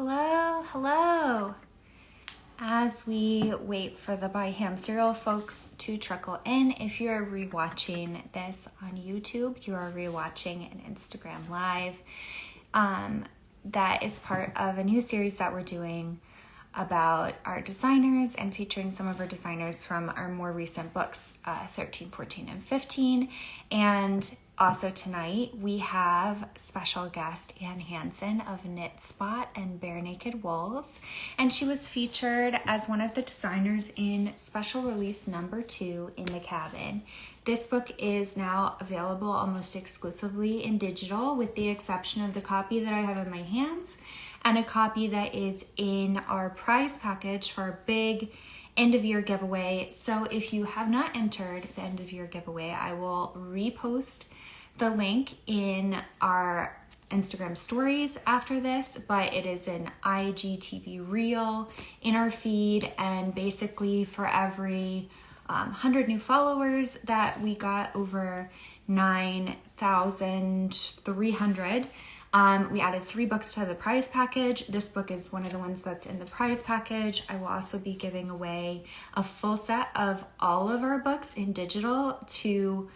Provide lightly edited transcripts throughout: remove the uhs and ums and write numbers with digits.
Hello, hello. As we wait for the by hand cereal folks to trickle in, if you're rewatching this on YouTube, you are rewatching an Instagram Live that is part of a new series that we're doing about our designers and featuring some of our designers from our more recent books, 13, 14, and 15. And also tonight we have special guest Hanson of Knit Spot and Bare Naked Wools. And she was featured as one of the designers in special release number 2 in the cabin. This book is now available almost exclusively in digital, with the exception of the copy that I have in my hands and a copy that is in our prize package for our big end of year giveaway. So if you have not entered the end of year giveaway, I will repost the link in our Instagram stories after this, but it is an IGTV reel in our feed, and basically for every 100 new followers that we got, over 9,300, we added 3 books to the prize package. This book is one of the ones that's in the prize package. I will also be giving away a full set of all of our books in digital to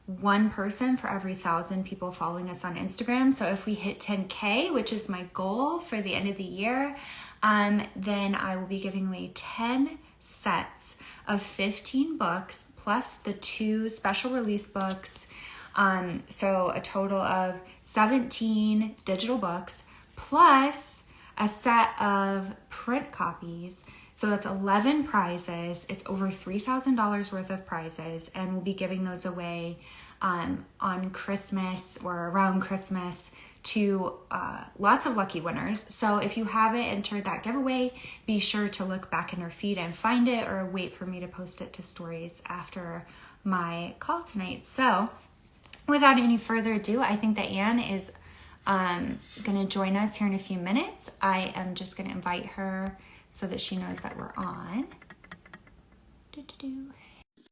one person for every 1,000 people following us on Instagram. So if we hit 10K, which is my goal for the end of the year, then I will be giving away 10 sets of 15 books plus the 2 special release books. So a total of 17 digital books plus a set of print copies. So that's 11 prizes. It's over $3,000 worth of prizes, and we'll be giving those away on Christmas or around Christmas to lots of lucky winners. So if you haven't entered that giveaway, be sure to look back in our feed and find it, or wait for me to post it to stories after my call tonight. So without any further ado, I think that Anne is going to join us here in a few minutes. I am just going to invite her so that she knows that we're on.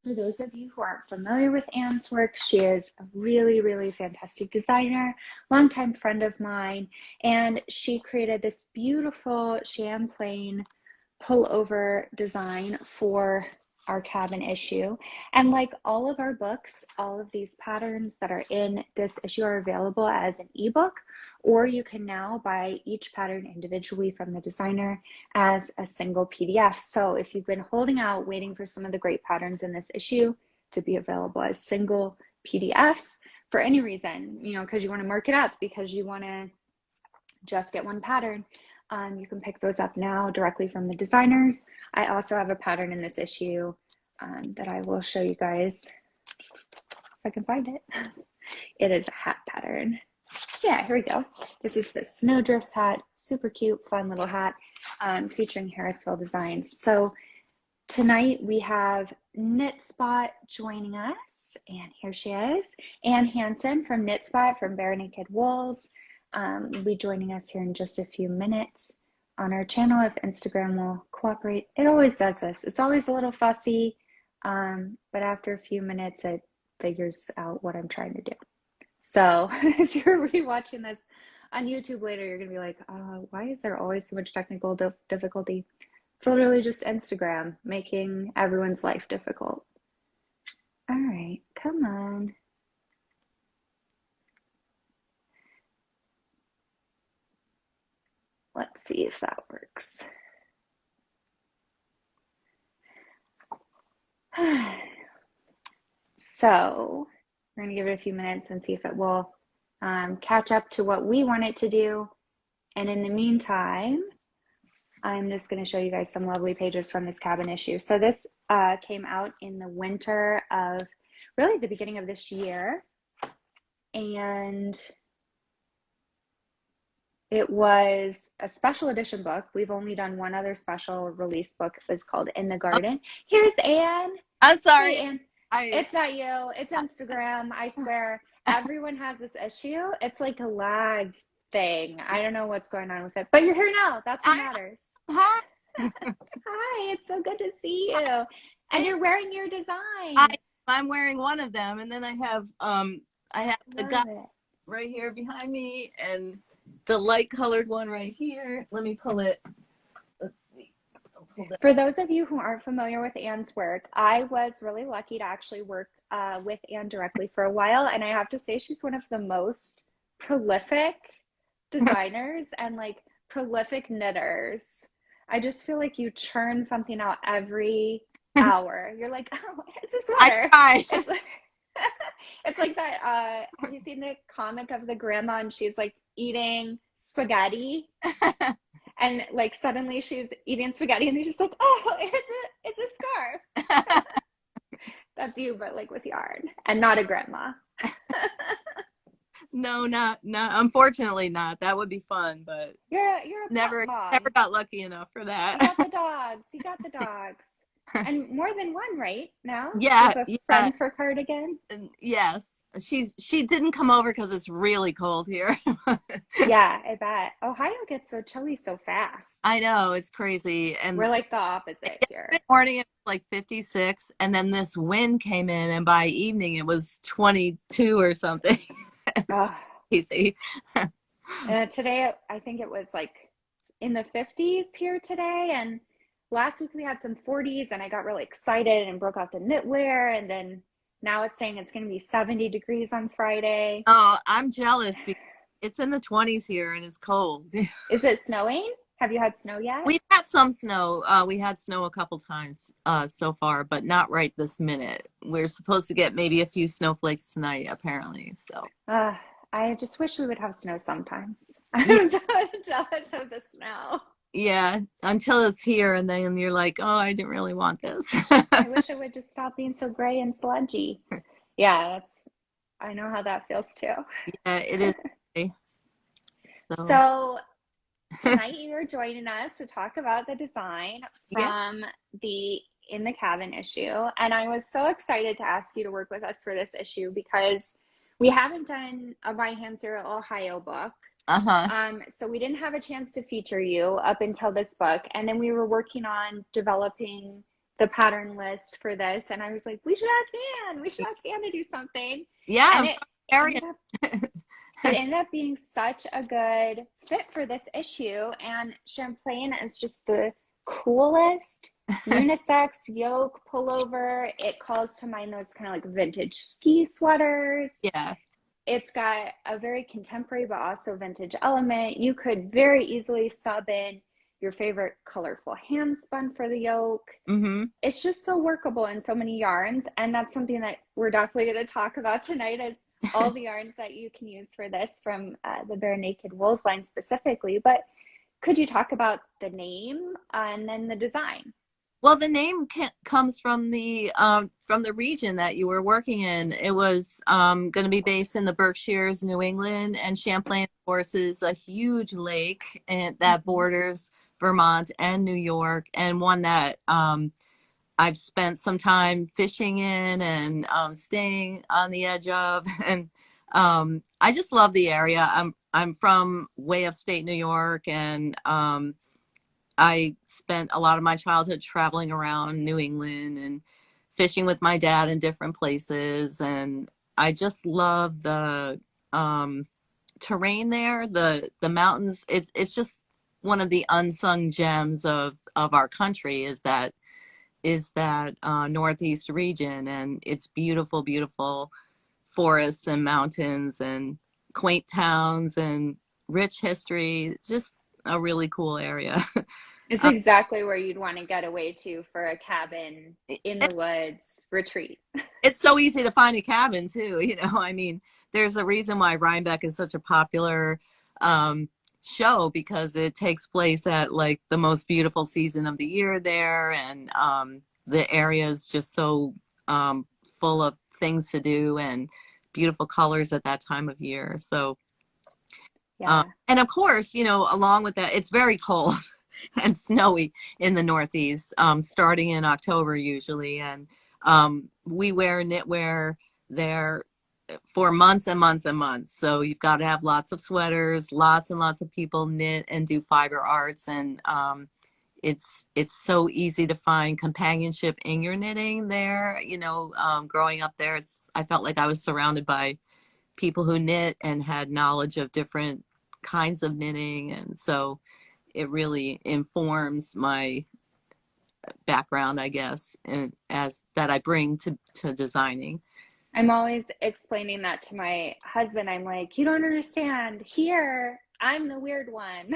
For those of you who aren't familiar with Anne's work, she is a really, really fantastic designer, longtime friend of mine, and she created this beautiful Champlain pullover design for our cabin issue. And like all of our books, all of these patterns that are in this issue are available as an ebook, or you can now buy each pattern individually from the designer as a single PDF. So if you've been holding out waiting for some of the great patterns in this issue to be available as single PDFs for any reason, because you want to mark it up, because you want to just get one pattern, you can pick those up now directly from the designers. I also have a pattern in this issue that I will show you guys if I can find it. It is a hat pattern. Yeah, here we go. This is the Snowdrifts hat, super cute, fun little hat, featuring Harrisville designs. So tonight we have Knit Spot joining us, and here she is, Anne Hanson from Knit Spot from Bare Naked Wools. Will be joining us here in just a few minutes on our channel if Instagram will cooperate. It always does this. It's always a little fussy, but after a few minutes, it figures out what I'm trying to do. So if you're rewatching this on YouTube later, you're going to be like, why is there always so much technical difficulty? It's literally just Instagram making everyone's life difficult. All right, come on. Let's see if that works. So we're going to give it a few minutes and see if it will catch up to what we want it to do. And in the meantime, I'm just going to show you guys some lovely pages from this cabin issue. So this came out in the winter of really the beginning of this year. And it was a special edition book. We've only done one other special release book. It was called In the Garden. Here's Anne. I'm sorry. Hey, Anne. It's not you. It's Instagram. I swear. Everyone has this issue. It's like a lag thing. I don't know what's going on with it. But you're here now. That's what matters. Hi. Hi. It's so good to see you. And you're wearing your design. I'm wearing one of them, and then I have the guy right here behind me, and the light colored one right here. Let me pull it. Let's see. I'll pull that. For those of you who aren't familiar with Anne's work, I was really lucky to actually work with Anne directly for a while, and I have to say she's one of the most prolific designers and like prolific knitters. I just feel like you churn something out every hour. You're like, oh, it's a I sweater. try. It's like, it's like that. Have you seen the comic of the grandma and she's like eating spaghetti? And like suddenly she's eating spaghetti and they're just like, oh, it's a scarf. That's you, but like with yarn and not a grandma. No, not unfortunately not. That would be fun, but You're a pup never mom. got lucky enough for You that. got the dogs. You got the dogs. And more than one, right? Now? You Yeah, have a yeah. friend for cardigan? And yes. She didn't come over because it's really cold here. Yeah, I bet. Ohio gets so chilly so fast. I know, it's crazy. We're And like the opposite yesterday here. morning it was like 56, and then this wind came in, and by evening it was 22 or something. It's Oh, crazy. and today I think it was like in the 50s here today. And last week we had some 40s and I got really excited and broke out the knitwear. And then now it's saying it's going to be 70 degrees on Friday. Oh, I'm jealous because it's in the 20s here and it's cold. Is it snowing? Have you had snow yet? We've had some snow. We had snow a couple times so far, but not right this minute. We're supposed to get maybe a few snowflakes tonight, apparently. So Uh, I just wish we would have snow sometimes. yeah, I'm so jealous of the snow. yeah, until it's here, and then you're like, oh, I didn't really want this. I wish it would just stop being so gray and sludgy. Yeah, I know how that feels too. Yeah, it is. So So tonight you are joining us to talk about the design yeah. from the In the Cabin issue. And I was so excited to ask you to work with us for this issue because we haven't done a By Hand Zero Ohio book. Uh-huh. So we didn't have a chance to feature you up until this book. And then we were working on developing the pattern list for this. And I was like, we should ask Anne. We should ask Anne to do something. Yeah, And I'm area. it ended up being such a good fit for this issue. And Champlain is just the coolest unisex yoke pullover. It calls to mind those kind of like vintage ski sweaters. Yeah. It's got a very contemporary but also vintage element. You could very easily sub in your favorite colorful hand spun for the yoke. Mm-hmm. It's just so workable in so many yarns. And that's something that we're definitely going to talk about tonight is all the yarns that you can use for this from the Bare Naked Wools line specifically. But could you talk about the name and then the design? Well, the name comes from the region that you were working in. It was going to be based in the Berkshires, New England, and Champlain, of course, is a huge lake that borders Vermont and New York, and one that I've spent some time fishing in and staying on the edge of, and I just love the area. I'm from way upstate New York, and I spent a lot of my childhood traveling around New England and fishing with my dad in different places. And I just love the terrain there, the mountains. It's just one of the unsung gems of our country is that Northeast region, and it's beautiful, beautiful forests and mountains and quaint towns and rich history. It's just a really cool area. It's exactly where you'd want to get away to for a cabin in the woods retreat. It's so easy to find a cabin too. I mean, there's a reason why Rhinebeck is such a popular show, because it takes place at like the most beautiful season of the year there, and the area is just so full of things to do and beautiful colors at that time of year. So Yeah. and of course, along with that, it's very cold and snowy in the Northeast, starting in October usually. And we wear knitwear there for months and months and months. So you've got to have lots of sweaters, lots and lots of people knit and do fiber arts. And it's so easy to find companionship in your knitting there. Growing up there, I felt like I was surrounded by people who knit and had knowledge of different kinds of knitting. And so it really informs my background, I guess, and as that I bring to designing. I'm always explaining that to my husband. I'm like, you don't understand. Here, I'm the weird one.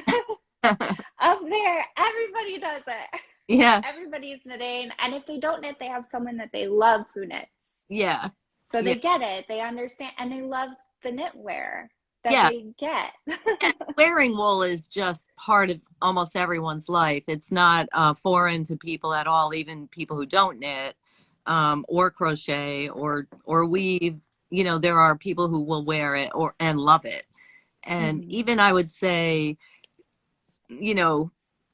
Up there, everybody does it. Yeah, Everybody's knitting. And if they don't knit, they have someone that they love who knits. yeah, So yeah, they get it, they understand, and they love the knitwear that yeah. they get. And wearing wool is just part of almost everyone's life. It's not foreign to people at all, even people who don't knit or crochet or weave. You know, there are people who will wear it or and love it. And Mhm. even I would say, you know,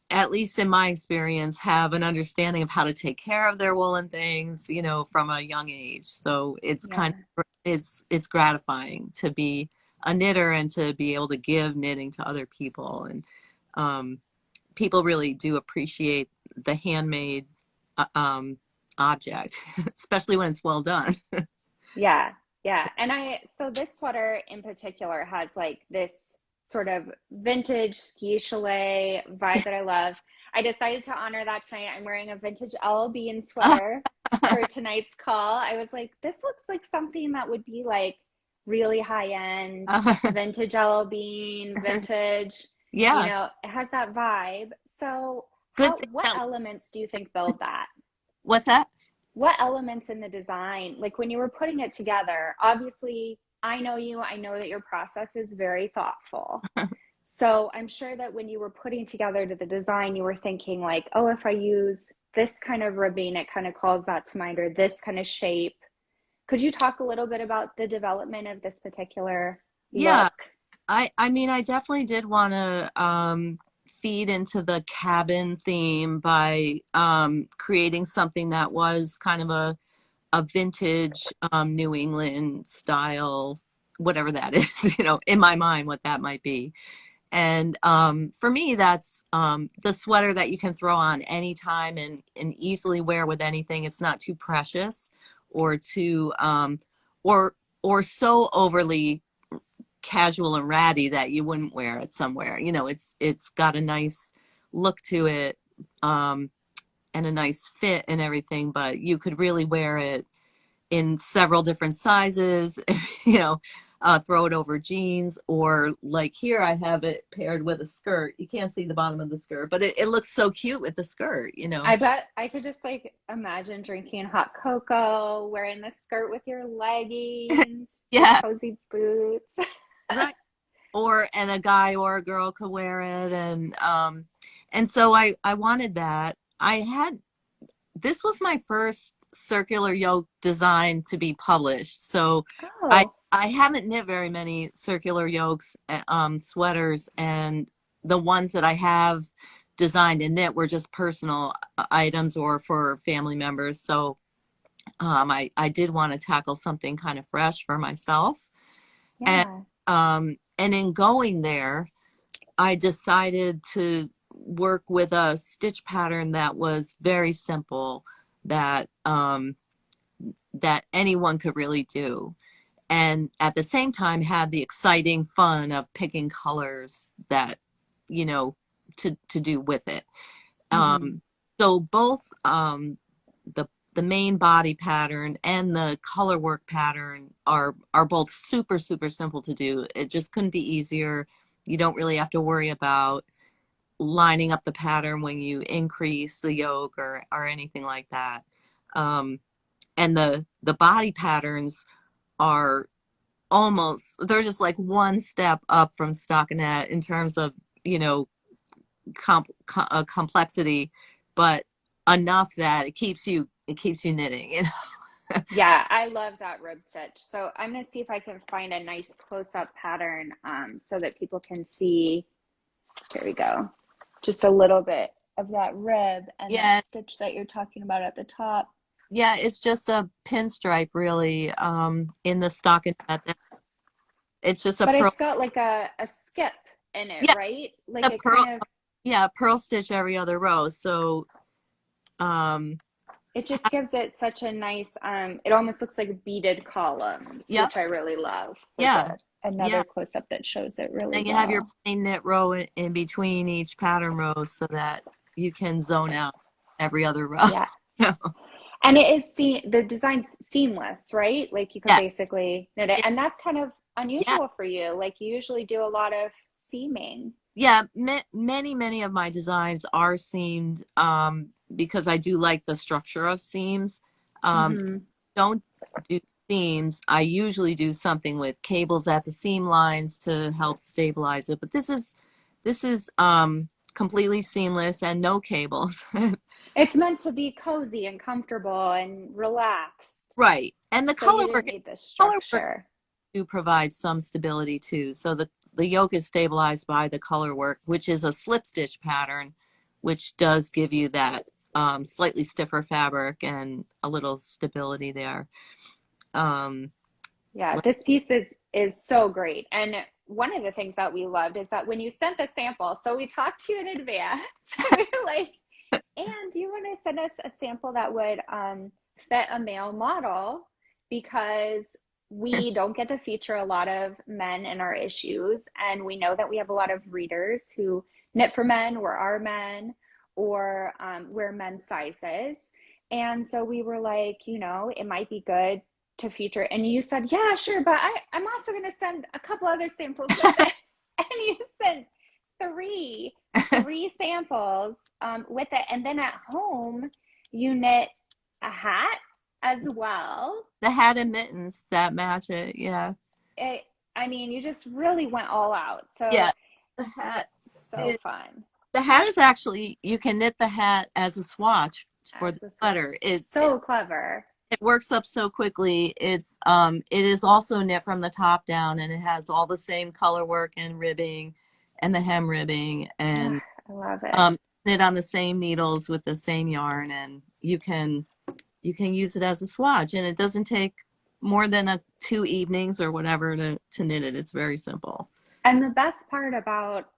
at least in my experience, have an understanding of how to take care of their woolen things, you know, from a young age. So it's kind Yeah. of it's gratifying to be a knitter and to be able to give knitting to other people. And um, people really do appreciate the handmade uh, um, object, especially when it's well done. Yeah. Yeah. And so this sweater in particular has like this sort of vintage ski chalet vibe that I love. I decided to honor that tonight. I'm wearing a vintage LL Bean sweater for tonight's call. I was like, this looks like something that would be like really high end, vintage LL Bean, vintage, Yeah, it has that vibe. So good thing what that, elements do you think build that? what's that? What elements in the design, like when you were putting it together, obviously, I know you, I know that your process is very thoughtful. So I'm sure that when you were putting together the design, you were thinking like, oh, if I use this kind of ribbing, it kind of calls that to mind, or this kind of shape. Could you talk a little bit about the development of this particular Yeah, look? I mean, I definitely did want to feed into the cabin theme by creating something that was kind of a vintage New England style, whatever that is, you know, in my mind, what that might be. And for me, that's the sweater that you can throw on anytime and easily wear with anything. It's not too precious or too or or so overly casual and ratty that you wouldn't wear it somewhere. You know, it's got a nice look to it, and a nice fit and everything, but you could really wear it in several different sizes, you know, throw it over jeans, or like here I have it paired with a skirt. You can't see the bottom of the skirt, but it looks so cute with the skirt, you know. I bet I could just like imagine drinking hot cocoa, wearing this skirt with your leggings, your Yeah, cozy boots. right. Or and a guy or a girl could wear it, and so I wanted that. I had this was my first circular yoke design to be published. So Oh, I haven't knit very many circular yokes, sweaters, and the ones that I have designed and knit were just personal items or for family members. So I did want to tackle something kind of fresh for myself. And yeah. and in going there, I decided to work with a stitch pattern that was very simple, that that anyone could really do, and at the same time have the exciting fun of picking colors that you know to do with it. Hmm. So both the main body pattern and the color work pattern are both super simple to do. It just couldn't be easier. You don't really have to worry about lining up the pattern when you increase the yoke or anything like that. Um, and the body patterns are almost they're just like one step up from stockinette in terms of you know complexity, but enough that it keeps you knitting. You know? Yeah, I love that rib stitch. So I'm gonna see if I can find a nice close-up pattern so that people can see. Here we go. Just a little bit of that rib and that Yeah, stitch that you're talking about at the top. yeah, it's just a pinstripe really in the stockinette. It's just a But pearl. it's got like a skip in it, Yeah, right? Like a it pearl. kind of, Yeah, pearl stitch every other row. So um, it just gives it such a nice, it almost looks like beaded columns, yep, which I really love with yeah. it. Yeah. another close-up that shows it really And you have your well. plain knit row in between each pattern row so that you can zone out every other row. Yes. And it is the design's seamless, right? Like you can Yes. basically knit it. It, And that's kind of yeah. unusual for you. Like you usually do a lot of seaming. Yeah. Many of my designs are seamed because I do like the structure of seams. Mm-hmm. Don't do seams. I usually do something with cables at the seam lines to help stabilize it. But this is completely seamless and no cables. It's meant to be cozy and comfortable and relaxed. Right. And So you didn't need the color work structure. do provide some stability too. So the yoke is stabilized by the color work, which is a slip stitch pattern, which does give you that slightly stiffer fabric and a little stability there. Um, Yeah, this piece is so great. And one of the things that we loved is that when you sent the sample, so we talked to you in advance. We were like, and do you want to send us a sample that would fit a male model? Because we don't get to feature a lot of men in our issues. And we know that we have a lot of readers who knit for men or are men or wear men's sizes. And so we were like, it might be good to feature. And you said, yeah, sure. But I'm also going to send a couple other samples with it. And you sent three three samples with it. And then at home, you knit a hat as well. the hat and mittens that match it. Yeah. It, I mean, you just really went all out. So Yeah. The hat. so fun. The hat is actually, you can knit the hat as a swatch for As the this sweater. so clever. It works up so quickly. It is also knit from the top down, and it has all the same color work and ribbing and the hem ribbing, Ugh, and I love it. knit on the same needles with the same yarn, and you can use it as a swatch, and it doesn't take more than 2 evenings or whatever to knit it. It's very simple. And the best part about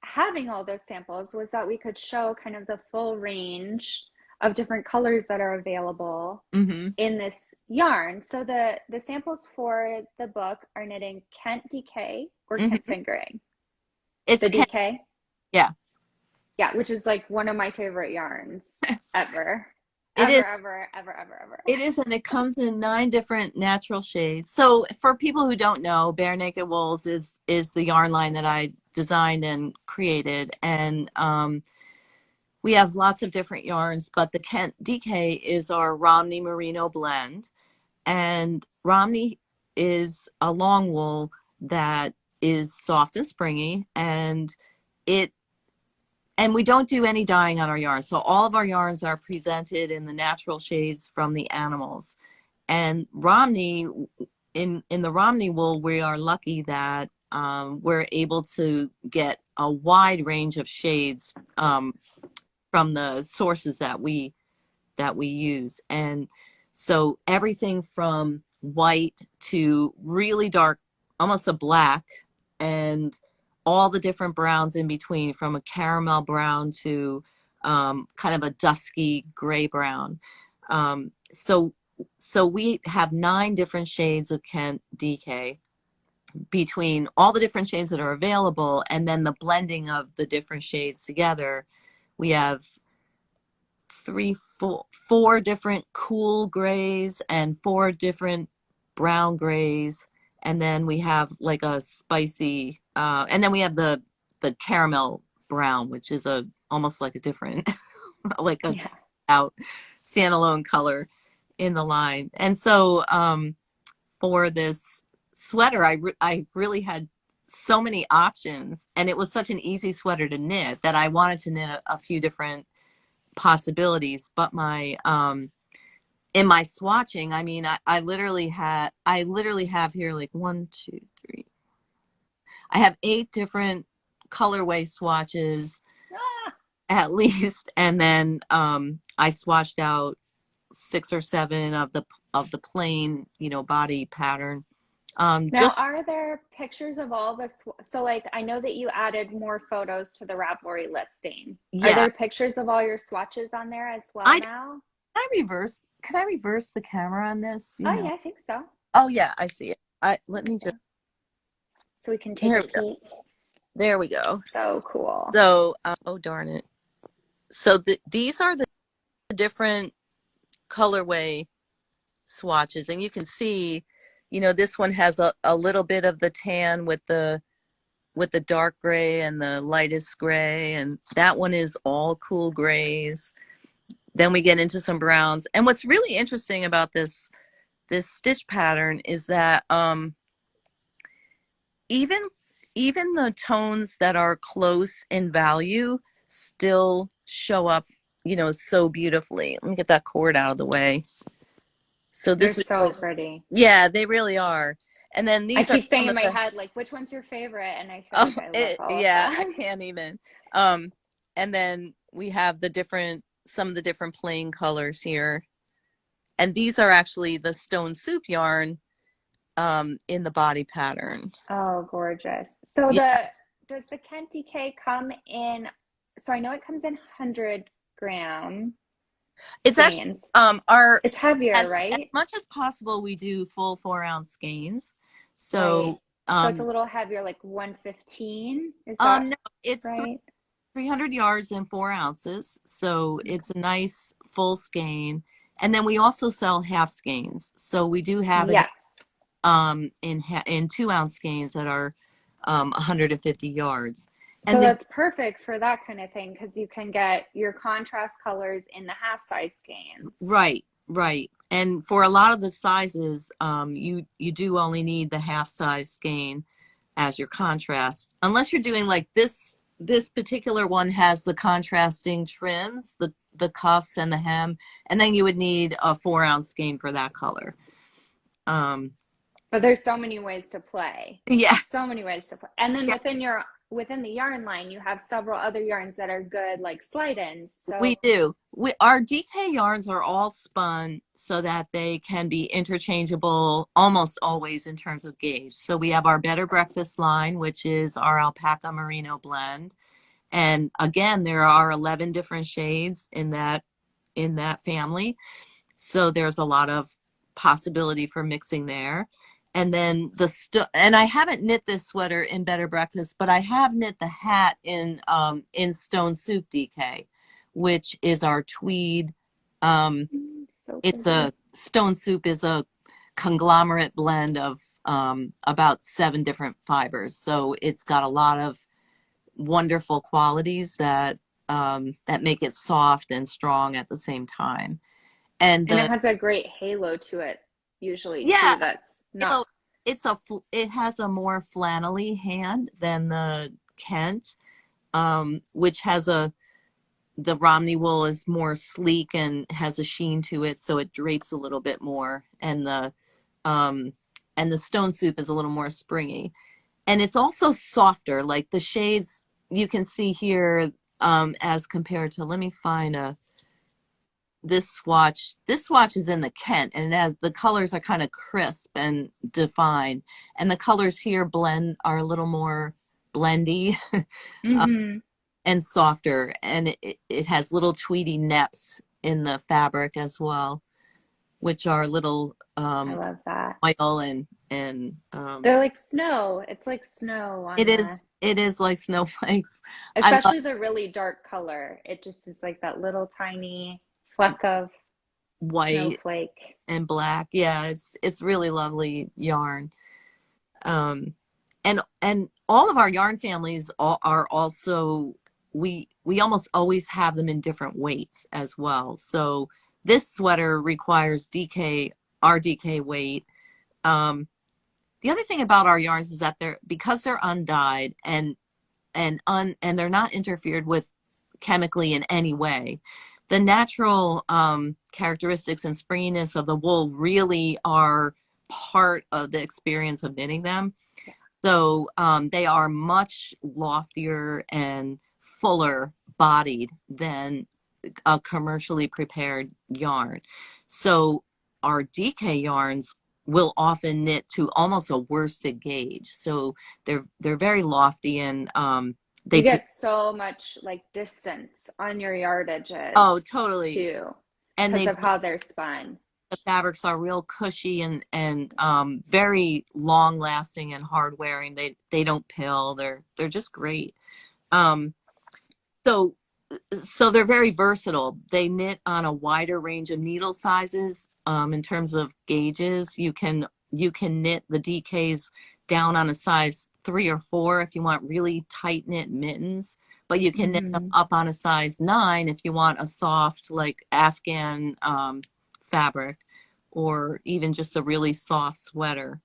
having all those samples was that we could show kind of the full range of different colors that are available Hmm. in this yarn. So the samples for the book are knitting Kent DK or Kent Hmm. fingering. It's The DK, yeah. yeah, which is like one of my favorite yarns ever, It is. ever, ever, ever, ever, ever. It is, and it comes in 9 different natural shades. So for people who don't know, Bare Naked Wools is the yarn line that I designed and created, and we have lots of different yarns. But the Kent DK is our Romney Merino blend, and Romney is a long wool that is soft and springy, it and we don't do any dyeing on our yarns. So all of our yarns are presented in the natural shades from the animals. And Romney, in the Romney wool, we are lucky that we're able to get a wide range of shades from the sources that we use. And so everything from white to really dark, almost a black, and all the different browns in between, from a caramel brown to kind of a dusky gray brown. So we have 9 different shades of Kent DK between all the different shades that are available, and then the blending of the different shades together. We have four different cool grays and 4 different brown grays, and then we have like a spicy, and then we have the caramel brown, which is a almost like a different, like a Yeah. out standalone color in the line. And so for this sweater, I really had so many options, and it was such an easy sweater to knit that I wanted to knit a few different possibilities. But my in my swatching, I mean, I literally have here like 1, 2, 3. I have 8 different colorway swatches Ah. at least, and then I swatched out 6 or 7 of the plain, body pattern. Now, Just are there pictures of all this? So, like, I know that you added more photos to the Ravelry listing. Are Yeah, there pictures of all your swatches on there as well I now? could I reverse the camera on this? Oh, yeah, I think so. Oh yeah, I see it. Let me Yeah. just so we can take Here a we go. peek. There we go. So cool. So, oh darn it. So these are the different colorway swatches, and you can see, you know, this one has a little bit of the tan with the dark gray and the lightest gray, and that one is all cool grays. Then we get into some browns. And what's really interesting about this stitch pattern is that even even the tones that are close in value still show up, you know, so beautifully. Let me get that cord out of the way. So They're this is, so pretty. yeah, they really are. And then I these are keep saying some in of my the, head, like, which one's your favorite? And I feel oh, like I love all of yeah, I them. can't even. And then we have some of the different plain colors here. And these are actually the stone soup yarn in the body pattern. Oh, gorgeous. So Yeah, does the Kent DK come in, so I know it comes in 100-gram it's actually skeins. our It's heavier, as right? much as possible we do full 4 ounce skeins. Right. So So it's a little heavier, like 115. Is that no, it's right? 300 yards and 4 ounces. So Okay. it's a nice full skein. And then we also sell half skeins. So we do have it Yes. in 2 ounce skeins that are 150 yards. So And then that's perfect for that kind of thing because you can get your contrast colors in the half size skeins. right, right. And for a lot of the sizes, you do only need the half size skein as your contrast, unless you're doing like this particular one has the contrasting trims, the cuffs and the hem, and then you would need a 4 ounce skein for that color. Um, But there's so many ways to play. yeah, So many ways to play. And then yeah, within the yarn line, you have several other yarns that are good, like slide-ins. we So do. Our DK yarns are all spun so that they can be interchangeable almost always in terms of gauge. So we have our Better Breakfast line, which is our alpaca merino blend. And again, there are 11 different shades in that family. So there's a lot of possibility for mixing there. And then and I haven't knit this sweater in Better Breakfast, but I have knit the hat in Stone Soup DK, which is our tweed. so It's pretty. a Stone Soup is a conglomerate blend of about 7 different fibers. So it's got a lot of wonderful qualities that make it soft and strong at the same time. And And it the has a great halo to it, usually yeah, too. That's not, it'll it has a more flannelly hand than the Kent, which has the Romney wool is more sleek and has a sheen to it, so it drapes a little bit more, um, and the Stone Soup is a little more springy, and it's also softer. Like the shades you can see here, as compared to, let me find this swatch. This swatch is in the Kent, and the colors are kind of crisp and defined, and the colors here are a little more blendy uh, mm-hmm. and softer, and it has little tweedy neps in the fabric as well, which are little I love that. oil and They're like snow. It's like snow on the, it is like snowflakes. I love especially the really dark color. It just is like that little tiny fleck of white snowflake. and black. Yeah, it's really lovely yarn. Um, and all of our yarn families are also, we almost always have them in different weights as well. So this sweater requires our DK weight. The other thing about our yarns is that because they're undyed and they're not interfered with chemically in any way, the natural characteristics and springiness of the wool really are part of the experience of knitting them. Yeah. So they are much loftier and fuller bodied than a commercially prepared yarn. So our DK yarns will often knit to almost a worsted gauge. So they're very lofty, and You they get so much like distance on your yard oh edges totally, too, and because they of how they're spun. the fabrics are real cushy and very long lasting and hard wearing. They don't pill. They're just great. Um, so so they're very versatile. They knit on a wider range of needle sizes. In terms of gauges, you can knit the DKs down on a size 3 or 4 if you want really tight knit mittens, but you can knit them Mm-hmm. up on a size 9 if you want a soft like Afghan fabric, or even just a really soft sweater.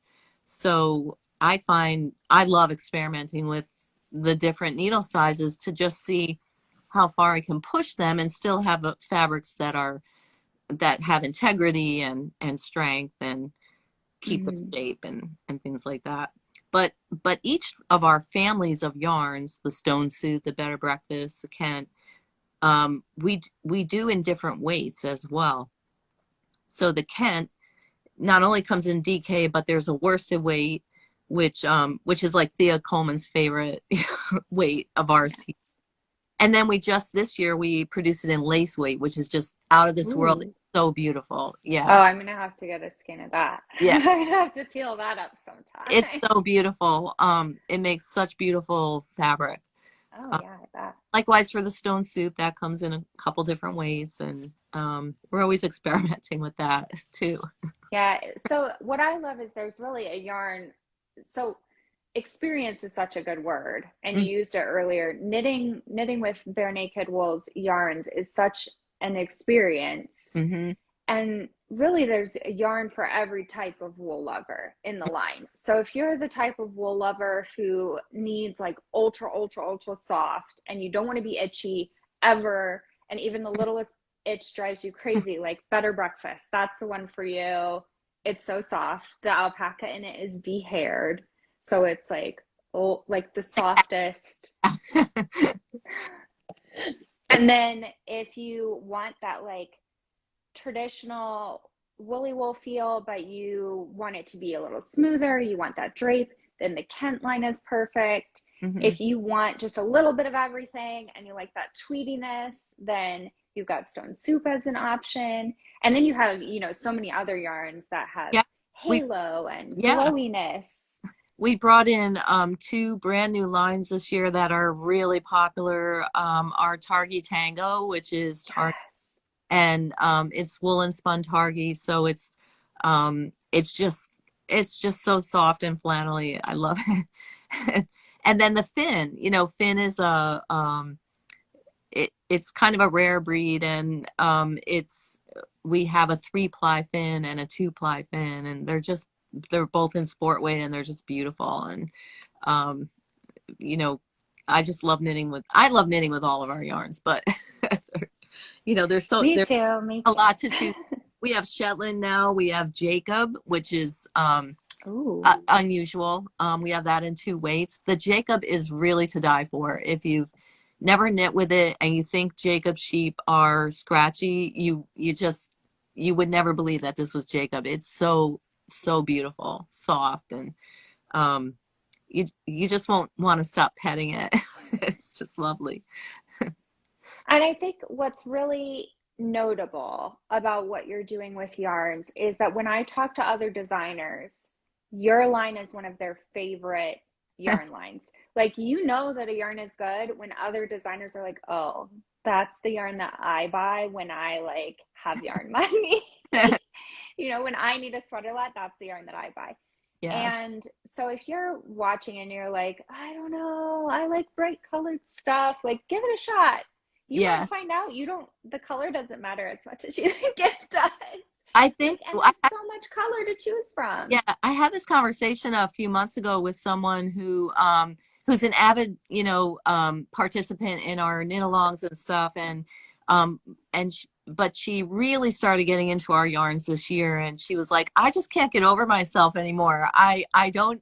So I find I love experimenting with the different needle sizes to just see how far I can push them and still have fabrics that have integrity and strength and keep the Mm-hmm. shape and things like that. But each of our families of yarns, the stone suit, the better breakfast, the Kent, we do in different weights as well. So the Kent not only comes in DK, but there's a worsted weight, which is like Thea Coleman's favorite weight of ours. And then we just this year we produced it in lace weight, which is just out of this world. It's Ooh. so beautiful. Oh, Yeah. I'm gonna have to get a skein of that. Yeah. I'm gonna have to peel that up It's sometime. so beautiful. It makes such beautiful fabric. Oh Uh, yeah, I bet. Likewise for the stone suit, that comes in a couple different ways, and we're always experimenting with that too. Yeah. So what I love is there's really a yarn. So experience is such a good word, and you used it earlier. Knitting with bare naked wools yarns is such an experience. Mm-hmm. And really, there's a yarn for every type of wool lover in the line. So if you're the type of wool lover who needs like ultra, ultra, ultra soft and you don't want to be itchy ever, and even the littlest itch drives you crazy, like Better Breakfast, that's the one for you. It's so soft. The alpaca in it is de-haired. So it's like, oh, like the softest. And then if you want that like traditional woolly wool feel, but you want it to be a little smoother, you want that drape, then the Kent line is perfect. Mm-hmm. If you want just a little bit of everything and you like that tweediness, then you've got stone soup as an option. And then you have, so many other yarns that have Yeah. We halo and yeah. glowiness. We brought in 2 brand new lines this year that are really popular. Our Targi Tango, which is Yes. and it's woolen spun targi, so it's just so soft and flannelly. I love it. And then the fin, fin is it's kind of a rare breed, and it's we have a 3-ply fin and a 2-ply fin, and they're both in sport weight, and they're just beautiful. And um, you know I love knitting with all of our yarns, but Me there's too. Me a lot to too. choose. We have Shetland now. We have Jacob, which is Ooh. unusual. We have that in 2 weights. The Jacob is really to die for. If you've never knit with it and you think Jacob sheep are scratchy, you would never believe that this was Jacob. It's so beautiful, soft, and um, you just won't want to stop petting it. It's just lovely. And I think what's really notable about what you're doing with yarns is that when I talk to other designers, your line is one of their favorite yarn lines. Like, that a yarn is good when other designers are like, oh, that's the yarn that I buy when I like have yarn money. When I need a sweater lot, that's the yarn that I buy. Yeah, And so if you're watching and you're like, I don't know, I like bright colored stuff, like give it a shot. You might yeah. find out the color doesn't matter as much as you think it does. I think And there's so much color to choose from. yeah, I had this conversation a few months ago with someone who's an avid, participant in our knit-alongs and stuff, um but she really started getting into our yarns this year, and she was like, I just can't get over myself anymore. I don't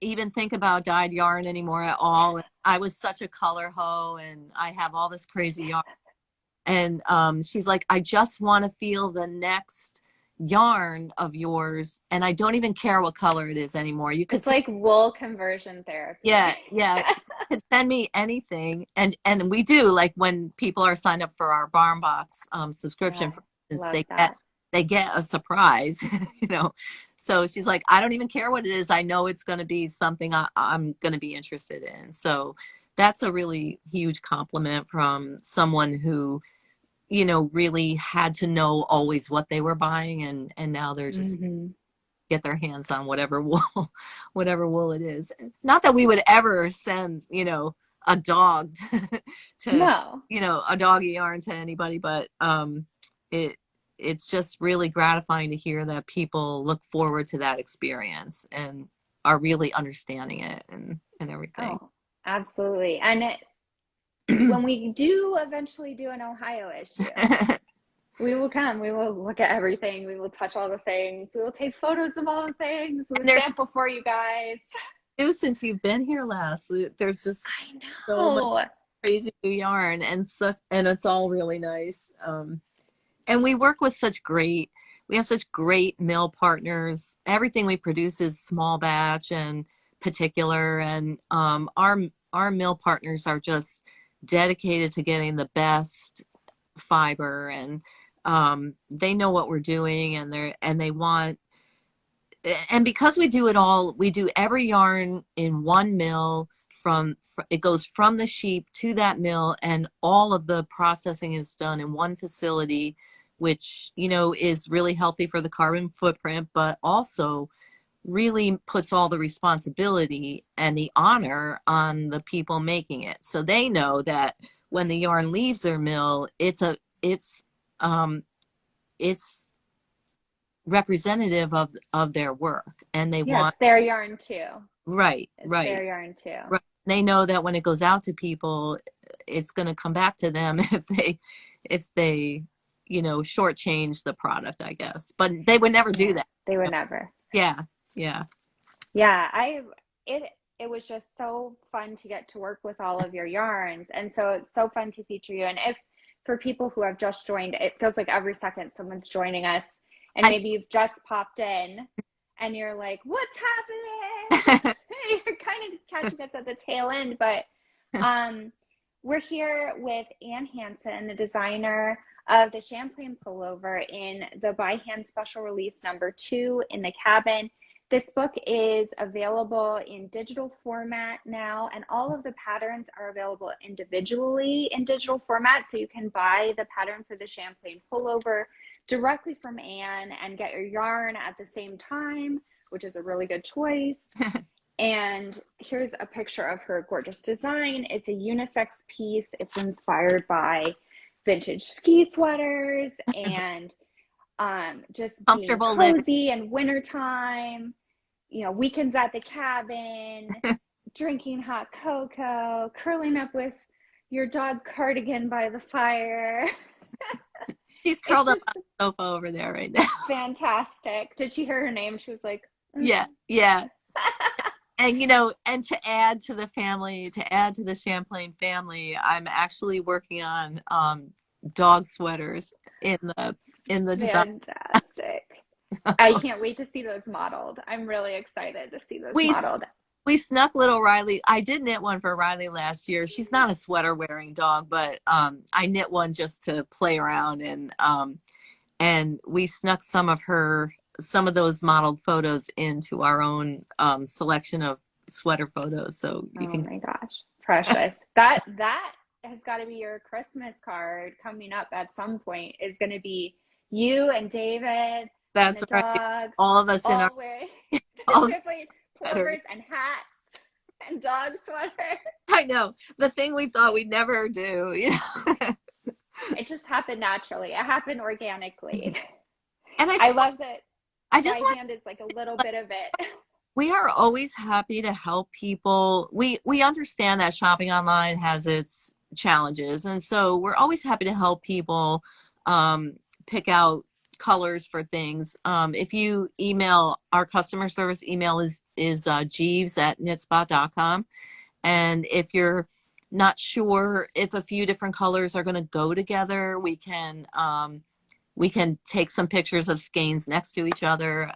even think about dyed yarn anymore at all. I was such a color hoe, and I have all this crazy yarn. And she's like, I just want to feel the next yarn of yours, and I don't even care what color it is anymore. You could It's send, like wool conversion therapy. yeah, you could send me anything, and we do, like when people are signed up for our Barn Box subscription, Yeah, for instance, love that. they get a surprise, you know. So she's like, I don't even care what it is. I know it's going to be something I'm going to be interested in. So that's a really huge compliment from someone who, you know, really had to know always what they were buying, and now they're just Hmm. get their hands on whatever wool, whatever wool it is. Not that we would ever send, you know, a dog to, No. you know, a doggy yarn to anybody, but it it's just really gratifying to hear that people look forward to that experience and are really understanding it and everything. Oh, absolutely. And when we do eventually do an Ohio issue, we will come. We will look at everything. We will touch all the things. We will take photos of all the things. We'll And there's sample for you guys. new since you've been here last. There's just I so much know. crazy new yarn and such, and it's all really nice. And we work with we have such great mill partners. Everything we produce is small batch and particular, and our mill partners are just dedicated to getting the best fiber, and they know what we're doing, and they want, and because we do it all, we do every yarn in one mill. It goes from the sheep to that mill, and all of the processing is done in one facility, which, you know, is really healthy for the carbon footprint, but also really puts all the responsibility and the honor on the people making it. So they know that when the yarn leaves their mill, it's representative of their work, and they Yeah, want, it's their yarn too. right, It's their right, yarn too. right. They know that when it goes out to people, it's going to come back to them if they, you know, shortchange the product, I guess. But they would never do Yeah, that. they would never. Yeah, yeah. Yeah, it it was just so fun to get to work with all of your yarns. And so it's so fun to feature you. And if for people who have just joined, it feels like every second someone's joining us and I maybe you've just popped in and you're like, "What's happening?" You're kind of catching us at the tail end, but um we're here with Ann Hanson, the designer of the Champlain pullover in the by hand special release number 2 in the cabin. This book is available in digital format now, and all of the patterns are available individually in digital format. So you can buy the pattern for the Champlain pullover directly from Anne and get your yarn at the same time, which is a really good choice. And here's a picture of her gorgeous design. It's a unisex piece. It's inspired by vintage ski sweaters and just being comfortable living. cozy and wintertime, you know, weekends at the cabin, drinking hot cocoa, curling up with your dog cardigan by the fire. She's It's curled up just on the sofa over there right now. fantastic. Did she hear her name? She was like, Yeah, yeah. And, you know, and to add to the family, to add to the Champlain family, I'm actually working on dog sweaters in the design. fantastic. I can't wait to see those modeled. I'm really excited to see those we modeled. we snuck little Riley. I did knit one for Riley last year. She's not a sweater wearing dog, but I knit one just to play around, and we snuck some of those modeled photos into our own selection of sweater photos. So you Oh can. my gosh, precious. That has got to be your Christmas card coming up at some point. Is going to be you and David and That's the right. dogs All of us in our all wearing the all Champlain sweaters. pullovers and hats and dog sweater. I know, the thing we thought we'd never do. You know? It just happened naturally. It happened organically. And I love that I just by want. hand is like a little bit of it. We are always happy to help people. We understand that shopping online has its challenges, and so we're always happy to help people pick out colors for things. If you email our customer service email is jeeves@knitspot.com, and if you're not sure if a few different colors are going to go together, we can take some pictures of skeins next to each other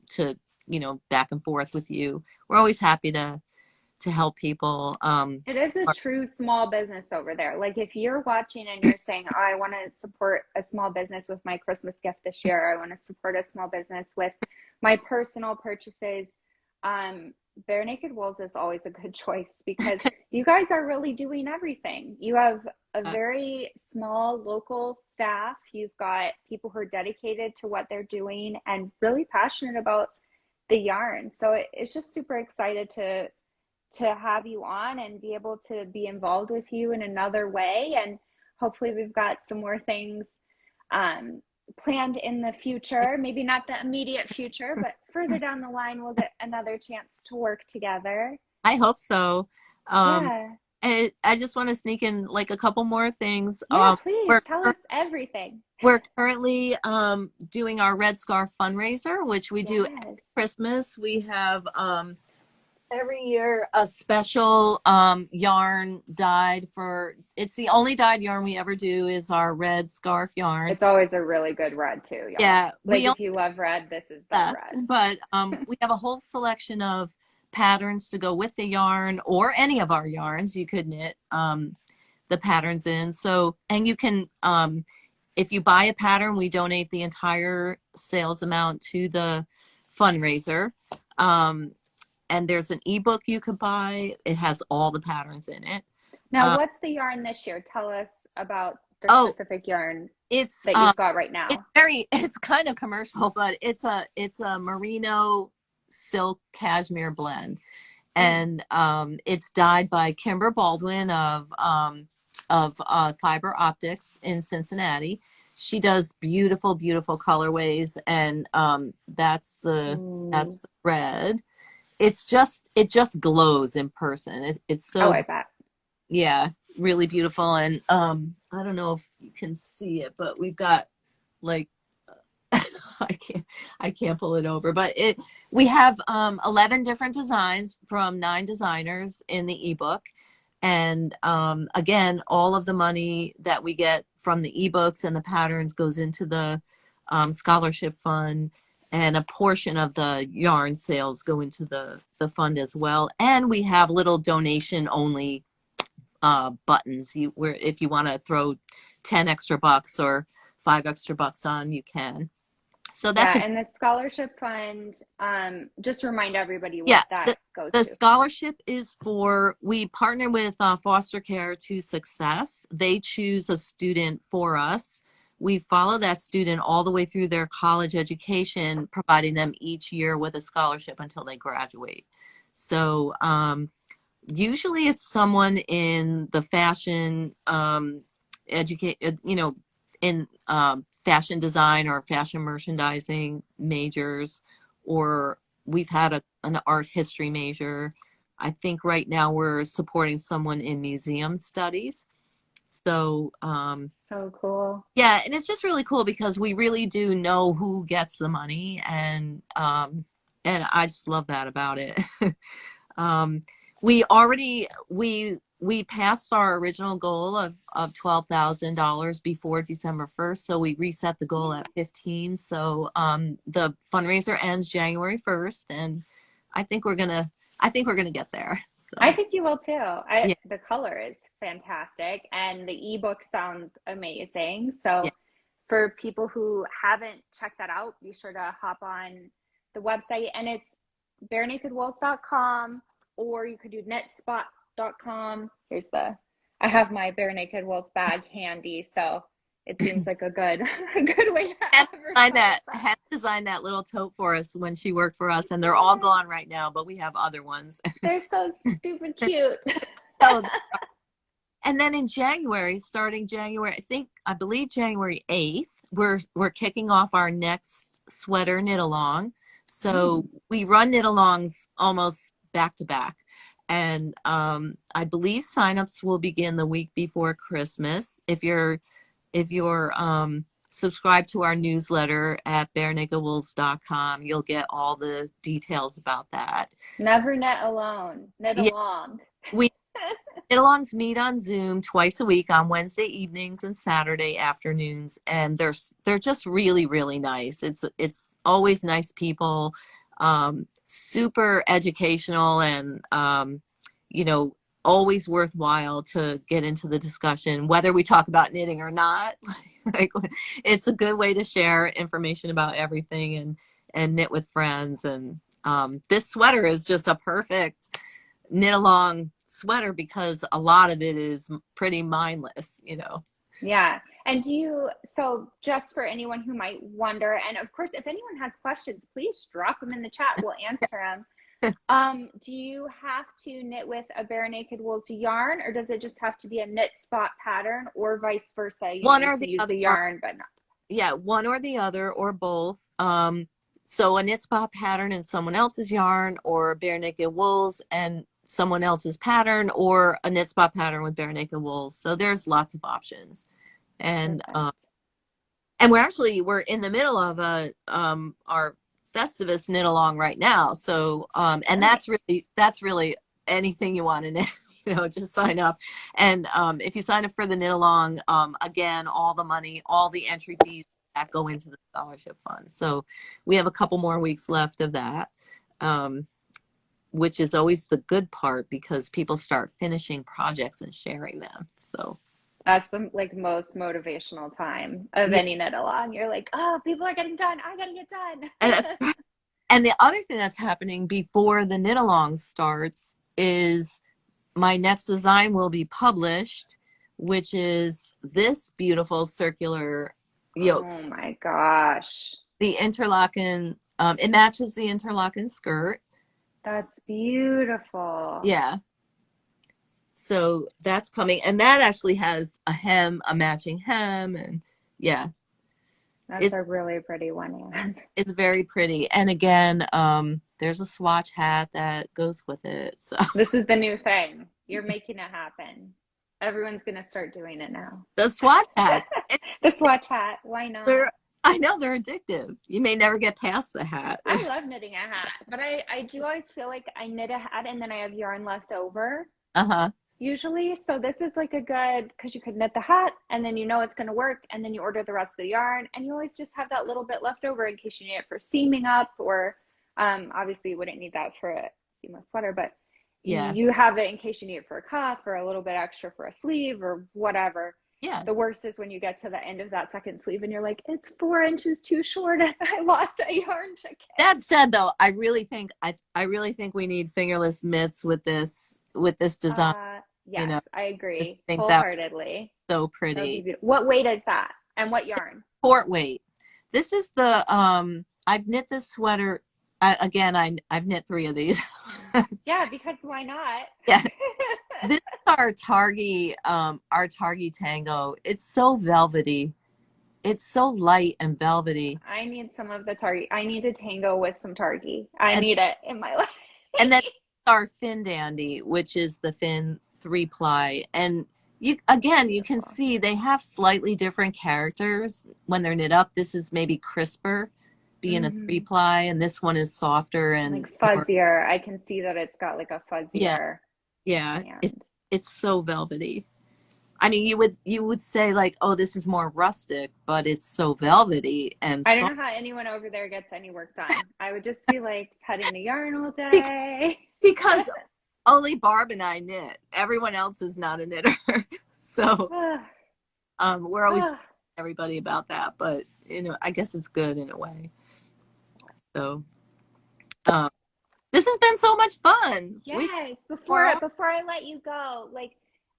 to, you know, back and forth with you. We're always happy to help people. It is a true small business over there. Like if you're watching and you're saying, oh, I want to support a small business with my Christmas gift this year, I want to support a small business with my personal purchases, Bare Naked Wolves is always a good choice because you guys are really doing everything. You have a very small local staff. You've got people who are dedicated to what they're doing and really passionate about the yarn. So it's just super excited to have you on and be able to be involved with you in another way. And hopefully we've got some more things planned in the future, maybe not the immediate future, but further down the line, we'll get another chance to work together. I hope so. Yeah. And I just want to sneak in like a couple more things. Yeah, please tell us everything. We're currently doing our Red Scarf Fundraiser, which we do at Christmas. We have every year a special yarn dyed for, it's the only dyed yarn we ever do is our red scarf yarn. It's always a really good red too, y'all. Yeah, like if you love red, this is the red. But we have a whole selection of patterns to go with the yarn, or any of our yarns you could knit the patterns in. So, and you can if you buy a pattern, we donate the entire sales amount to the fundraiser. And there's an ebook you could buy. It has all the patterns in it. Now, what's the yarn this year? Tell us about the specific yarn that you've got right now. It's kind of commercial, but it's a merino silk cashmere blend, and it's dyed by Kimber Baldwin of Fiber Optics in Cincinnati. She does beautiful, beautiful colorways, and that's the red. It just glows in person. It's so, I bet. Yeah, really beautiful. And I don't know if you can see it, but we've got like I can't pull it over, but we have 11 different designs from 9 designers in the ebook. And again, all of the money that we get from the ebooks and the patterns goes into the scholarship fund, and a portion of the yarn sales go into the fund as well. And we have little donation only buttons where if you want to throw 10 extra bucks or 5 extra bucks on, you can. So that's and the scholarship fund, just remind everybody what that goes to. The scholarship is for, we partner with Foster Care to Success. They choose a student for us. We follow that student all the way through their college education, providing them each year with a scholarship until they graduate. So usually it's someone in the fashion in fashion design or fashion merchandising majors, or we've had an art history major. I think right now we're supporting someone in museum studies. So so cool. Yeah, and it's just really cool because we really do know who gets the money, and I just love that about it. We passed our original goal of $12,000 before December 1st, so we reset the goal at 15. So the fundraiser ends January 1st, and I think we're gonna get there. So. I think you will too. The color is fantastic, and the ebook sounds amazing. So for people who haven't checked that out, be sure to hop on the website, and it's barenakedwolves.com, or you could do knitspot.com. I have my Bare Naked Wolves bag handy, so it seems like a good way to advertise that. Hannah designed that little tote for us when she worked for us, and they're all gone right now, but we have other ones. They're so stupid cute. And then in January, starting January, I believe January 8th, we're kicking off our next sweater knit along. So we run knit alongs almost back to back. And I believe signups will begin the week before Christmas. If you're subscribed to our newsletter at barenakedwolves.com, you'll get all the details about that. Never knit alone. Knit along. Knit-alongs meet on Zoom twice a week on Wednesday evenings and Saturday afternoons, and they're just really, really nice. It's always nice people, super educational, and you know, always worthwhile to get into the discussion, whether we talk about knitting or not. Like, it's a good way to share information about everything and knit with friends. And this sweater is just a perfect knit along sweater because a lot of it is pretty mindless, you know. Yeah. And so just for anyone who might wonder, and of course, if anyone has questions, please drop them in the chat. We'll answer them. Do you have to knit with a Bare Naked Wool's yarn, or does it just have to be a knit spot pattern, or vice versa? One You or can the use other. the yarn, but not. Yeah, one or the other or both. So a knit spot pattern and someone else's yarn, or Bare Naked Wools and someone else's pattern, or a knit spot pattern with Bare Naked Wools. So there's lots of options. And Perfect. and we're in the middle of our Festivus knit along right now. So and Nice. that's really anything you want to knit. You know, just sign up. And if you sign up for the knit along, again, all the money, all the entry fees that go into the scholarship fund. So we have a couple more weeks left of that, which is always the good part because people start finishing projects and sharing them. So That's the like most motivational time of yeah, any knit along. You're like, oh, people are getting done. I gotta get and done. and the other thing that's happening before the knit along starts is my next design will be published, which is this beautiful circular yoke. Oh my gosh. The interlocking, it matches the interlocking skirt. That's beautiful. Yeah. So that's coming. And that actually has a hem, a matching hem. And yeah, That's it's a really pretty one, Anne. it's very pretty. And again, there's a swatch hat that goes with it. So This is the new thing. You're making it happen. Everyone's gonna start doing it now. the swatch hats, The Swatch Hat. Why not? they're I know they're addictive. You may never get past the hat. I love knitting a hat, but I do always feel like I knit a hat and then I have yarn left over Uh-huh. usually. So this is like a good, because you could knit the hat and then you know it's going to work and then you order the rest of the yarn and you always just have that little bit left over in case you need it for seaming up, or obviously you wouldn't need that for a seamless sweater, but Yeah. you have it in case you need it for a cuff or a little bit extra for a sleeve or whatever. Yeah. The worst is when you get to the end of that second sleeve and you're like, it's 4 inches too short and I lost a yarn ticket. That said, though, I really think we need fingerless mitts with this design. Yes, You know, I just agree think that wholeheartedly. so That would be pretty. beautiful. What weight is that? And what yarn? Port weight. This is the I've knit this sweater again. I've knit 3 of these. Yeah, because why not? Yeah. This is our Targi Tango. It's so velvety. It's so light and velvety. I need some of the Targi. I need a Tango with some Targi. I And need it in my life. and then our Fin Dandy, which is the Fin 3-ply. And you can see they have slightly different characters when they're knit up. This is maybe crisper, being a 3-ply, and this one is softer and like fuzzier. I can see that it's got like a fuzzier yeah. band. It's so velvety. I mean, you would say like, oh, this is more rustic, but it's so velvety and I soft. don't know how anyone over there gets any work done. I would just be like petting the yarn all day. Because only Barb and I knit. Everyone else is not a knitter. So we're always telling everybody about that, but you know, I guess it's good in a way. So this has been so much fun. Yes. Before I let you go, like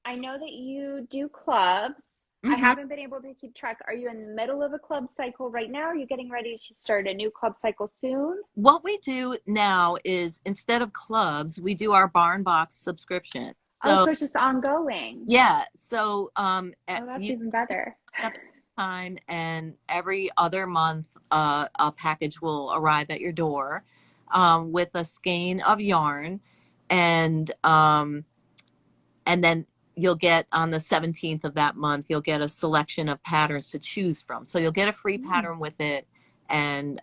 I know that you do clubs. I haven't been able to keep track. Are you in the middle of a club cycle right now? Are you getting ready to start a new club cycle soon? What we do now is instead of clubs, we do our Barn Box subscription. So it's just ongoing. Yeah. So that's even better. Time, and every other month a package will arrive at your door with a skein of yarn, and then you'll get on the 17th of that month, you'll get a selection of patterns to choose from. So you'll get a free pattern with it, and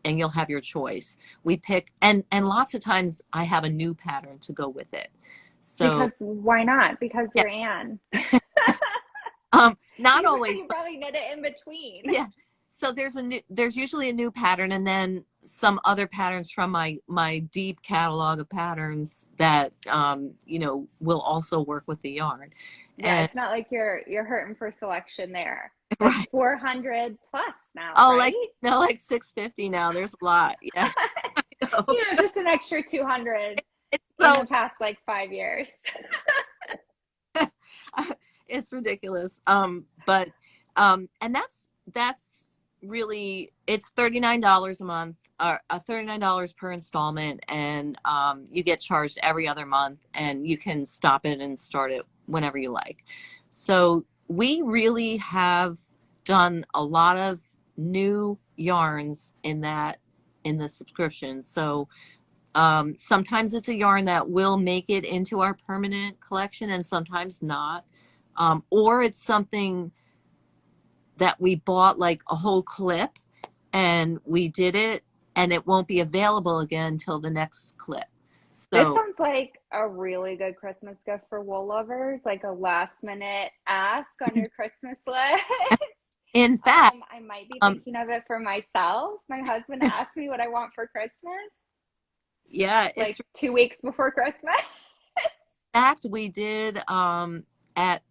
you'll have your choice. We pick, and lots of times I have a new pattern to go with it. So because why not? Because you're Anne. not always. You probably knit it in between. Yeah. So there's usually a new pattern, and then some other patterns from my deep catalog of patterns that will also work with the yarn. Yeah, And it's not like you're hurting for selection there. Like right. 400 plus now, Oh, right? like no, like 650 now. There's a lot. Yeah. Just an extra 200 in So the past like 5 years. it's ridiculous. But and that's really, it's $39 a month, or $39 per installment, and you get charged every other month, and you can stop it and start it whenever you like. So we really have done a lot of new yarns in the subscription. So sometimes it's a yarn that will make it into our permanent collection and sometimes not. Or it's something that we bought like a whole clip and we did it and it won't be available again until the next clip. This So, sounds like a really good Christmas gift for wool lovers, like a last minute ask on your Christmas list. in fact, I might be um, thinking of it for myself. My husband asked me what I want for Christmas, yeah, it's like 2 weeks before Christmas. fact we did at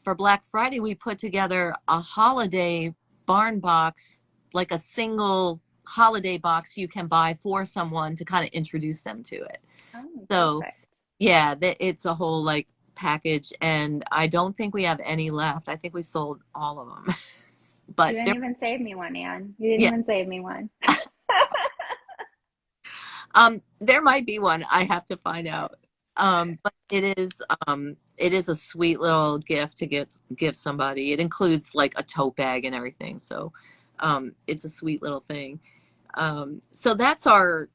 for Black Friday we put together a holiday barn box, like a single holiday box you can buy for someone to kind of introduce them to it. Oh, So perfect. yeah, it's a whole like package, and I don't think we have any left. I think we sold all of them. You But didn't there, even save me one, Anne. You didn't yeah, even save me one. there might be one. I have to find out. But it is a sweet little gift to give somebody. It includes like a tote bag and everything. So, it's a sweet little thing. So that's our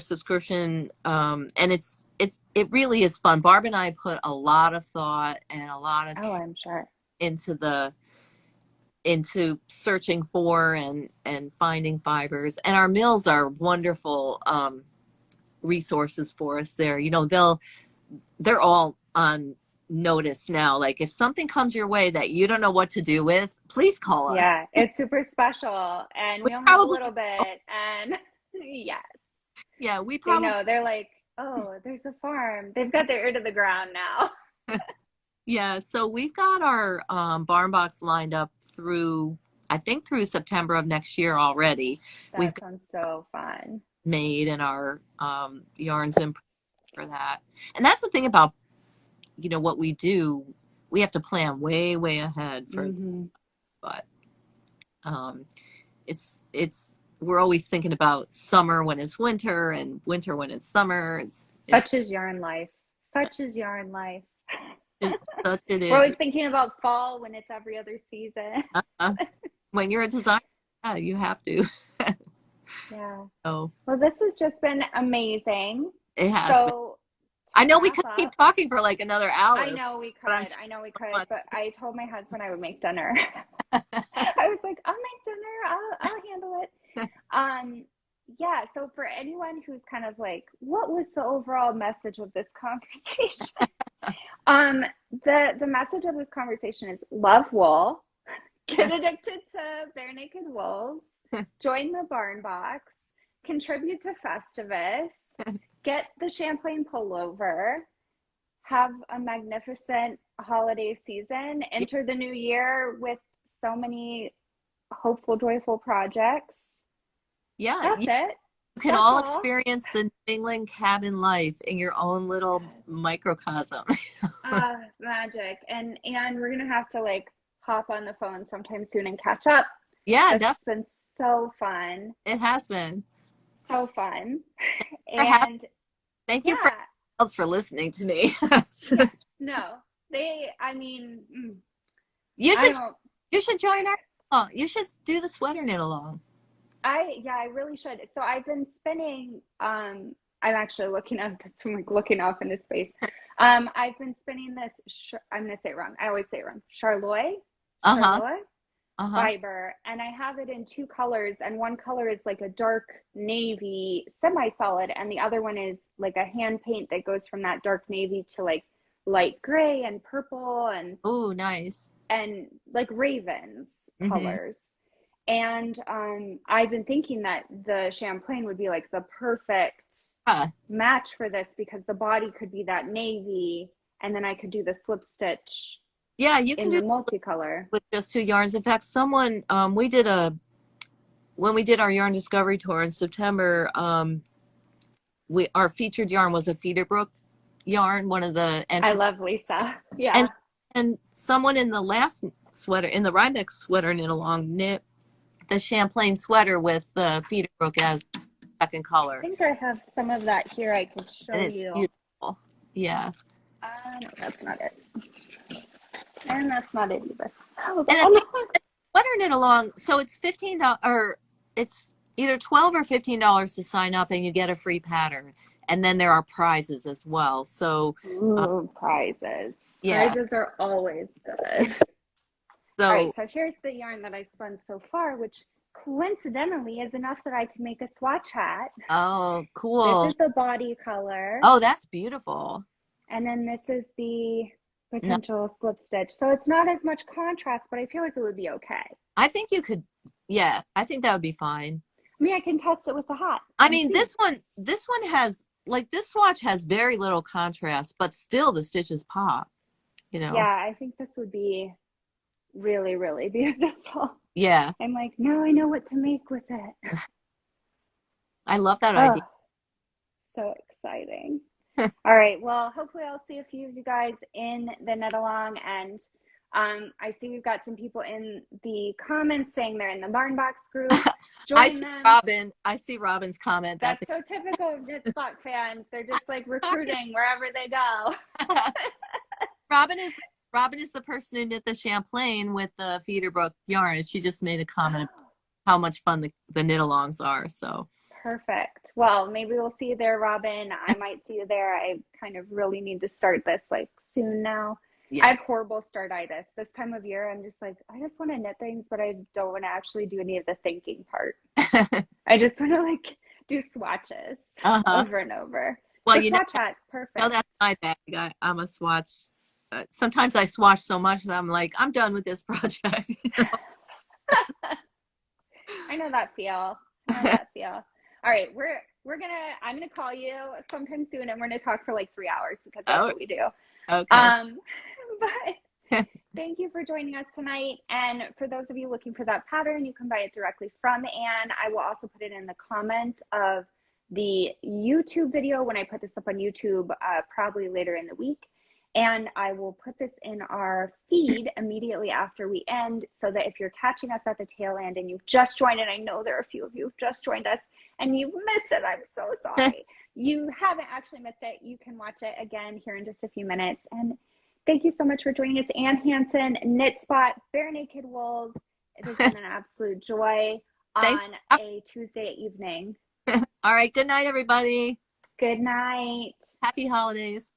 subscription. And it really is fun. Barb and I put a lot of thought and a lot of Oh, I'm sure. into into searching for and finding fibers. And our mills are wonderful resources for us there. They're all on notice now. Like if something comes your way that you don't know what to do with, please call us. Yeah, it's super special, and We we only have a probably little bit, and yes, yeah, we they probably know. They're like, oh, there's a farm. They've got their ear to the ground now. yeah, so we've got our barn box lined up through, I think through September of next year already. We've That got sounds so fun. made and our yarns in for that. And that's the thing about what we do. We have to plan way ahead for, Hmm. but um, it's we're always thinking about summer when it's winter and winter when it's summer. It's Such is yarn life. Such is yarn life. such it We're is. always thinking about fall when it's every other season. Uh, when you're a designer, yeah, you have to. Yeah. So Well, this has just been amazing. it has been. So, I to know we wrap could keep up, talking for like another I hour, know we but I'm could. sure I know we could, much. but I told my husband I would make dinner. I was like, I'll make dinner. I'll handle it. Um, yeah, so for anyone who's kind of like, what was the overall message of this conversation? Um, the message of this conversation is love wool, get addicted to bare naked wools, join the barn box, contribute to Festivus, get the Champlain pullover, have a magnificent holiday season, enter the new year with so many hopeful, joyful projects. Yeah, That's it. you can That's all all. experience the New England cabin life in your own little Yes. microcosm. Magic. And we're gonna have to like hop on the phone sometime soon and catch up. Yeah, This definitely. has been so fun. It has been. So fun. For having, And thank you yeah, for listening to me. yes, no. I mean, you I should don't you should join our. Oh, you should do the sweater knit along. yeah, I really should. So I've been spinning, I'm actually looking at this, I'm like looking off into space. I've been spinning this, I'm gonna say it wrong. I always say it wrong. Uh huh. Charlotte Uh huh. fiber, and I have it in two colors, and one color is like a dark navy semi-solid, and the other one is like a hand paint that goes from that dark navy to like light gray and purple Oh, nice. and like ravens Mm-hmm. colors. And I've been thinking that the Champlain would be like the perfect match for this because the body could be that navy, and then I could do the slip stitch Yeah, you can in do the multicolor. with just 2 yarns. In fact, someone we did when we did our yarn discovery tour in September, we our featured yarn was a Feederbrook yarn, one of the I entry, love Lisa. and Yeah. someone in the last sweater, in the Rhinebeck sweater knit along, knit the Champlain sweater with the Feederbrook as second I color, think I have some of that here I could and show it's you. beautiful. Yeah, No, that's not it. And that's not it either. Hold and on. sweater knit along, so it's $15, or it's either $12 or $15 to sign up, and you get a free pattern, and then there are prizes as well. So Ooh, prizes. yeah, Prizes are always good. All right, so so here's the yarn that I spun so far, which coincidentally is enough that I can make a swatch hat. oh, This cool. is the body color, Oh, that's beautiful. and then this is the No, potential slip stitch. So it's not as much contrast, but I feel like it would be okay. I think you could, yeah, I think that would be fine. I mean, I can test it with the hat I and mean, see. this one has, like, this swatch has very little contrast, but still the stitches pop, you Yeah, know? I think this would be really, really beautiful. Yeah, I'm like, now I know what to make with it. I love that Oh, idea. so exciting. All right. Well, hopefully I'll see a few of you guys in the knit along. And I see we've got some people in the comments saying they're in the Barn Box group. Join them. I see Robin's comment that That's so typical of Knit Spot fans. They're just like recruiting wherever they go. Robin is Robin is the person who knit the Champlain with the Feederbrook yarn, and she just made a comment about how much fun the knit alongs are. So Perfect. Well, maybe we'll see you there, Robin. I might see you there. I kind of really need to start this like soon now. I yeah. have horrible startitis. This time of year, I'm just like, I just want to knit things, but I don't want to actually do any of the thinking part. I just want to like do swatches Uh-huh. over and over. Well, So Swatch Hat, perfect. that's my bag. I'm a swatch. Sometimes I swatch so much that I'm like, I'm done with this project. I know that feel. I know that feel. All right, I'm gonna call you sometime soon, and we're gonna talk for like 3 hours because that's Oh, what we do. okay. But thank you for joining us tonight. And for those of you looking for that pattern, you can buy it directly from Anne. I will also put it in the comments of the YouTube video when I put this up on YouTube, probably later in the week. And I will put this in our feed immediately after we end so that if you're catching us at the tail end and you've just joined, and I know there are a few of you who've just joined us and you've missed it, I'm so sorry. You haven't actually missed it. You can watch it again here in just a few minutes. And thank you so much for joining us. Anne Hanson, Knit Spot, Bare Naked Wools. It has been an absolute joy Thanks. on a Tuesday evening. All right. Good night, everybody. Good night. Happy holidays.